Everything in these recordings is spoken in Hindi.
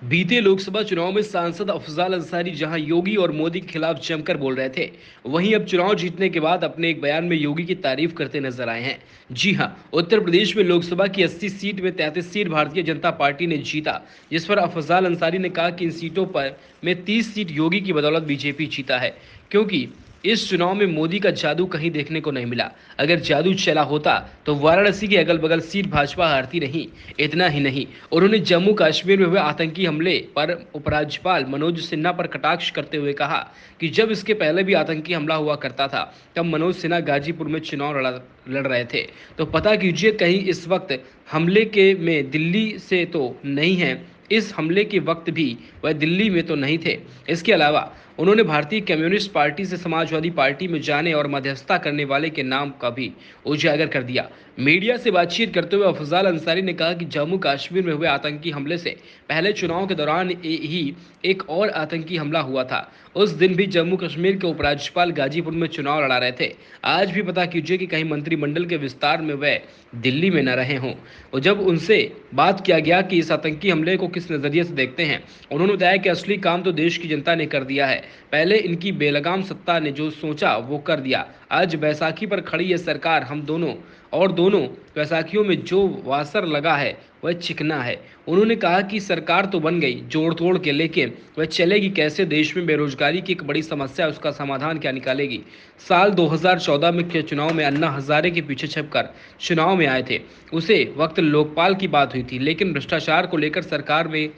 बीते लोकसभा चुनाव में सांसद अफजाल अंसारी जहां योगी और मोदी के खिलाफ जमकर बोल रहे थे, वहीं अब चुनाव जीतने के बाद अपने एक बयान में योगी की तारीफ करते नजर आए हैं। जी हां, उत्तर प्रदेश में लोकसभा की 80 सीट में 33 सीट भारतीय जनता पार्टी ने जीता, जिस पर अफजाल अंसारी ने कहा कि इन सीटों पर में 30 सीट योगी की बदौलत बीजेपी जीता है, क्योंकि इस चुनाव में मोदी का जादू कहीं देखने को नहीं मिला। अगर जादू चला होता तो वाराणसी की अगल बगल सीट भाजपा हारती नहीं। इतना ही नहीं, उन्होंने जम्मू कश्मीर में हुए आतंकी हमले पर उपराज्यपाल मनोज सिन्हा पर कटाक्ष करते हुए कहा कि जब इसके पहले भी आतंकी हमला हुआ करता था, तब मनोज सिन्हा गाजीपुर में चुनाव लड़ रहे थे। तो पता कीजिए, कहीं इस वक्त हमले के में दिल्ली से तो नहीं है, इस हमले के वक्त भी वह दिल्ली में तो नहीं थे। इसके अलावा उन्होंने भारतीय कम्युनिस्ट पार्टी से समाजवादी पार्टी में जाने और मध्यस्थता करने वाले के नाम का भी उजागर कर दिया। मीडिया से बातचीत करते हुए अफजाल अंसारी ने कहा कि जम्मू कश्मीर में हुए आतंकी हमले से पहले चुनाव के दौरान ही एक और आतंकी हमला हुआ था। उस दिन भी जम्मू कश्मीर के उपराज्यपाल गाजीपुर में चुनाव लड़ा रहे थे। आज भी पता कीजिए कि कहीं मंत्रिमंडल के विस्तार में वह दिल्ली में न रहे हों। और जब उनसे बात किया गया कि इस आतंकी हमले को किस नज़रिए से देखते हैं, उन्होंने बताया कि असली काम तो देश की जनता ने कर दिया है। पहले इनकी बेलगाम सत्ता ने जो सोचा वो कर दिया। आज बैसाखी पर खड़ी है सरकार, हम दोनों बैसाखियों में जो वासर लगा है वह चिकना है। उन्होंने कहा कि सरकार तो बन गई जोड़ तोड़ के, लेकिन वह चलेगी कैसे? देश में बेरोजगारी की एक बड़ी समस्या है, उसका समाधान क्या निकालेगी? साल 2014 में के चुनाव में अन्ना हजारे के पीछे छपकर चुनाव में आए थे। उसे वक्त लोकपाल की बात हुई थी, लेकिन भ्रष्टाचार को लेकर सरकार में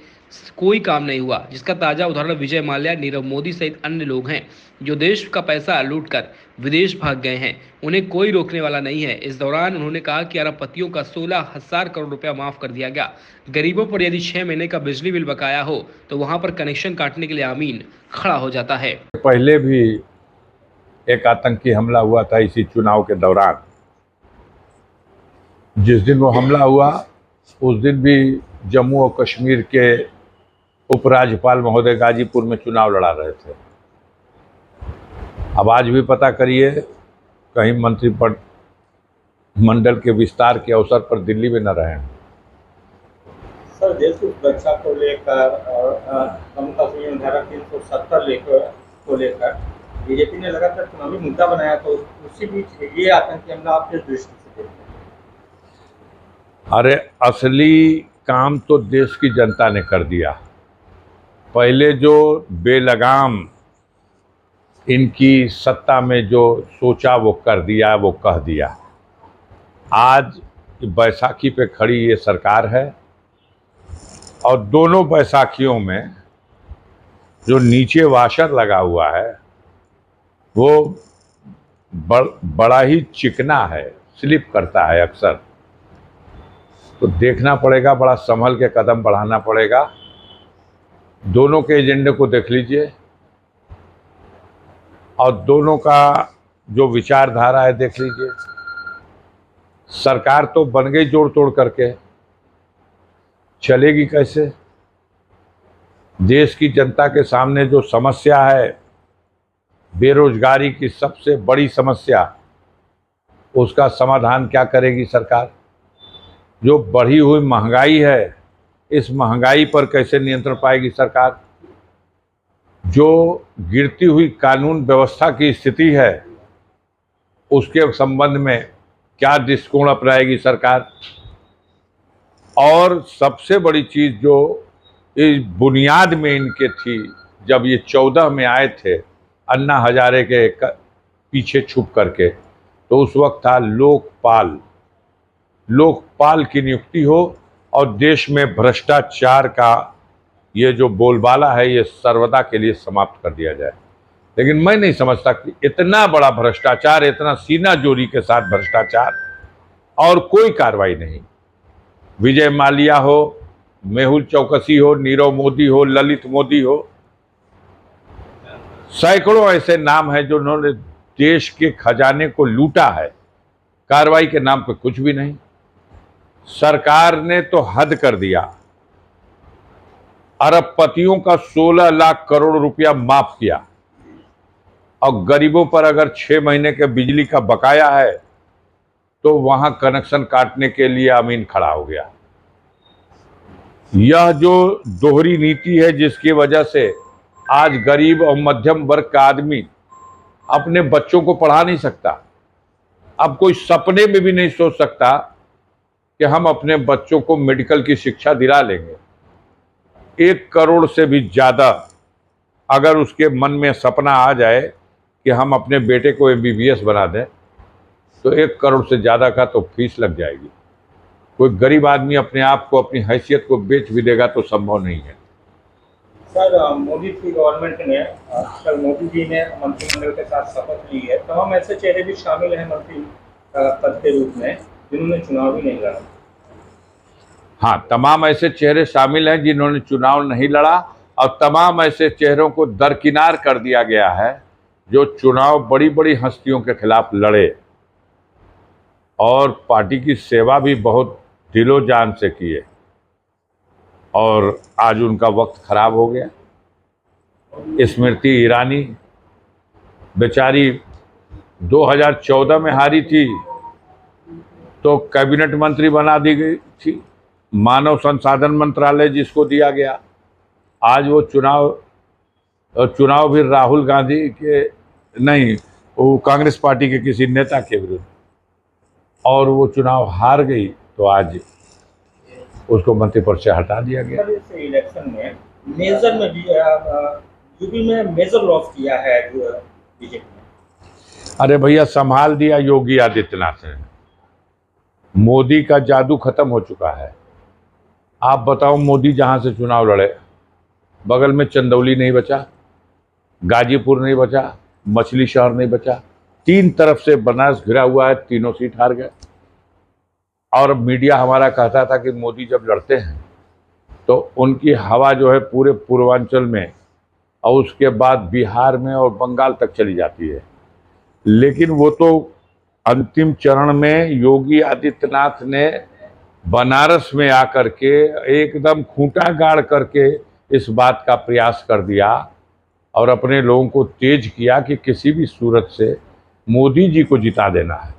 कोई काम नहीं हुआ, जिसका ताजा उदाहरण विजय माल्या, नीरव मोदी सहित अन्य लोग हैं जो देश का पैसा लूटकर विदेश भाग गए हैं। उन्हें कोई रोकने वाला नहीं है। इस दौरान उन्होंने कहा कि अरबपतियों का 16,000 करोड़ रुपया माफ कर दिया गया। गरीबों पर यदि 6 महीने का बिजली बिल बकाया हो तो वहां पर कनेक्शन काटने के लिए आमीन खड़ा हो जाता है। पहले भी एक आतंकी हमला हुआ था इसी चुनाव के दौरान। जिस दिन वो हमला हुआ उस दिन भी जम्मू और कश्मीर के उपराज्यपाल महोदय गाजीपुर में चुनाव लड़ा रहे थे। अब आज भी पता करिए, कहीं मंत्रिमंडल के विस्तार के अवसर पर दिल्ली में न रहे हैं। सर, देश की सुरक्षा को लेकर और जम्मू कश्मीर में धारा 370 को लेकर बीजेपी ने लगातार चुनावी मुद्दा बनाया, तो उसी बीच ये आतंकी हमला आप किस दृष्टि से देखते हैं? अरे, असली काम तो देश की जनता ने कर दिया। पहले जो बेलगाम इनकी सत्ता में जो सोचा वो कर दिया, वो कह दिया। आज बैसाखी पे खड़ी ये सरकार है और दोनों बैसाखियों में जो नीचे वाशर लगा हुआ है वो बड़ा ही चिकना है, स्लिप करता है अक्सर। तो देखना पड़ेगा, बड़ा संभल के कदम बढ़ाना पड़ेगा। दोनों के एजेंडे को देख लीजिए और दोनों का जो विचारधारा है देख लीजिए। सरकार तो बन गई जोड़ तोड़ करके, चलेगी कैसे? देश की जनता के सामने जो समस्या है, बेरोजगारी की सबसे बड़ी समस्या, उसका समाधान क्या करेगी सरकार? जो बढ़ी हुई महंगाई है, इस महंगाई पर कैसे नियंत्रण पाएगी सरकार? जो गिरती हुई कानून व्यवस्था की स्थिति है, उसके संबंध में क्या दृष्टिकोण अपनाएगी सरकार? और सबसे बड़ी चीज़ जो इस बुनियाद में इनके थी, जब ये 14 में आए थे अन्ना हजारे के पीछे छुप करके, तो उस वक्त था लोकपाल की नियुक्ति हो और देश में भ्रष्टाचार का ये जो बोलबाला है ये सर्वदा के लिए समाप्त कर दिया जाए। लेकिन मैं नहीं समझता कि इतना बड़ा भ्रष्टाचार, इतना सीना जोरी के साथ भ्रष्टाचार और कोई कार्रवाई नहीं। विजय माल्या हो, मेहुल चौकसी हो, नीरव मोदी हो, ललित मोदी हो, सैकड़ों ऐसे नाम हैं जो उन्होंने देश के खजाने को लूटा है। कार्रवाई के नाम पे कुछ भी नहीं। सरकार ने तो हद कर दिया। अरबपतियों का 16 लाख करोड़ रुपया माफ किया और गरीबों पर अगर 6 महीने के बिजली का बकाया है तो वहां कनेक्शन काटने के लिए अमीन खड़ा हो गया। यह जो दोहरी नीति है जिसकी वजह से आज गरीब और मध्यम वर्ग का आदमी अपने बच्चों को पढ़ा नहीं सकता। अब कोई सपने में भी नहीं सोच सकता कि हम अपने बच्चों को मेडिकल की शिक्षा दिला लेंगे। 1 करोड़ से भी ज़्यादा अगर उसके मन में सपना आ जाए कि हम अपने बेटे को MBBS बना दें तो 1 करोड़ से ज़्यादा का तो फीस लग जाएगी। कोई गरीब आदमी अपने आप को, अपनी हैसियत को बेच भी देगा तो संभव नहीं है। सर, मोदी की गवर्नमेंट ने कल मोदी जी ने मंत्रिमंडल के साथ शपथ ली है। तमाम ऐसे चेहरे भी शामिल हैं मंत्री पद के रूप में जिन्होंने चुनाव ही नहीं लड़ा। हाँ, तमाम ऐसे चेहरे शामिल हैं जिन्होंने चुनाव नहीं लड़ा और तमाम ऐसे चेहरों को दरकिनार कर दिया गया है जो चुनाव बड़ी बड़ी हस्तियों के खिलाफ लड़े और पार्टी की सेवा भी बहुत दिलो जान से किए और आज उनका वक्त खराब हो गया। स्मृति ईरानी बेचारी 2014 में हारी थी तो कैबिनेट मंत्री बना दी गई थी, मानव संसाधन मंत्रालय जिसको दिया गया। आज वो चुनाव भी राहुल गांधी के नहीं, वो कांग्रेस पार्टी के किसी नेता के विरुद्ध, और वो चुनाव हार गई तो आज उसको मंत्री पद से हटा दिया गया। इस इलेक्शन में मेजर में भी यूपी में मेजर लॉस किया है बीजेपी ने। अरे भैया, संभाल दिया योगी आदित्यनाथ ने। मोदी का जादू खत्म हो चुका है। आप बताओ, मोदी जहां से चुनाव लड़े बगल में चंदौली नहीं बचा, गाजीपुर नहीं बचा, मछली शहर नहीं बचा, 3 तरफ से बनारस घिरा हुआ है, तीनों सीट हार गए। और मीडिया हमारा कहता था कि मोदी जब लड़ते हैं तो उनकी हवा जो है पूरे पूर्वांचल में और उसके बाद बिहार में और बंगाल तक चली जाती है। लेकिन वो तो अंतिम चरण में योगी आदित्यनाथ ने बनारस में आकर के एकदम खूंटा गाड़ करके इस बात का प्रयास कर दिया और अपने लोगों को तेज किया कि किसी भी सूरत से मोदी जी को जिता देना है।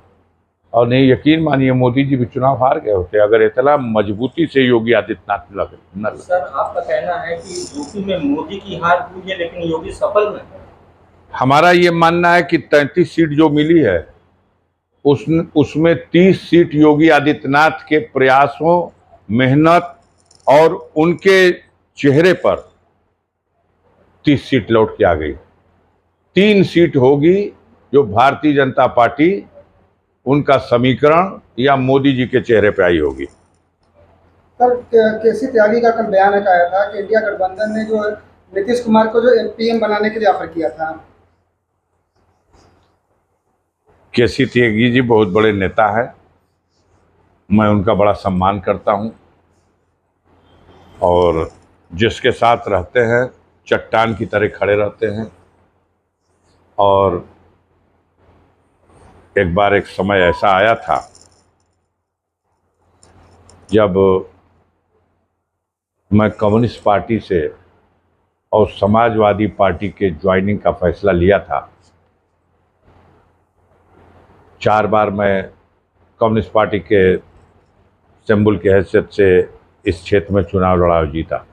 और नहीं, यकीन मानिए, मोदी जी भी चुनाव हार गए होते अगर इतना मजबूती से योगी आदित्यनाथ न लगे। सर, आपका कहना है कि यूपी में मोदी की हार हुई है लेकिन योगी सफल नहीं है। हमारा ये मानना है कि 33 सीट जो मिली है उसमें 30 सीट योगी आदित्यनाथ के प्रयासों, मेहनत और उनके चेहरे पर 30 सीट लौट के आ गई। 3 सीट होगी जो भारतीय जनता पार्टी, उनका समीकरण या मोदी जी के चेहरे पे आई होगी। सर, केसी त्यागी का कल बयान आया था कि इंडिया गठबंधन ने जो नीतीश कुमार को जो PM बनाने के लिए ऑफर किया था। केसी त्यागी जी बहुत बड़े नेता है, मैं उनका बड़ा सम्मान करता हूं और जिसके साथ रहते हैं चट्टान की तरह खड़े रहते हैं। और एक बार एक समय ऐसा आया था जब मैं कम्युनिस्ट पार्टी से और समाजवादी पार्टी के ज्वाइनिंग का फैसला लिया था। 4 बार मैं कम्युनिस्ट पार्टी के सिंबल की हैसियत से इस क्षेत्र में चुनाव लड़ा और जीता।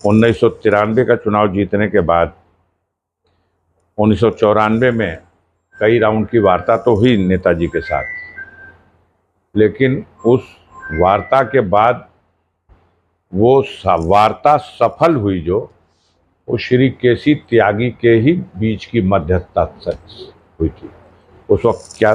1993 का चुनाव जीतने के बाद 1994 में कई राउंड की वार्ता तो हुई नेताजी के साथ, लेकिन उस वार्ता के बाद वो वार्ता सफल हुई जो वो श्री केसी त्यागी के ही बीच की मध्यस्थता हुई थी। उस वक्त क्या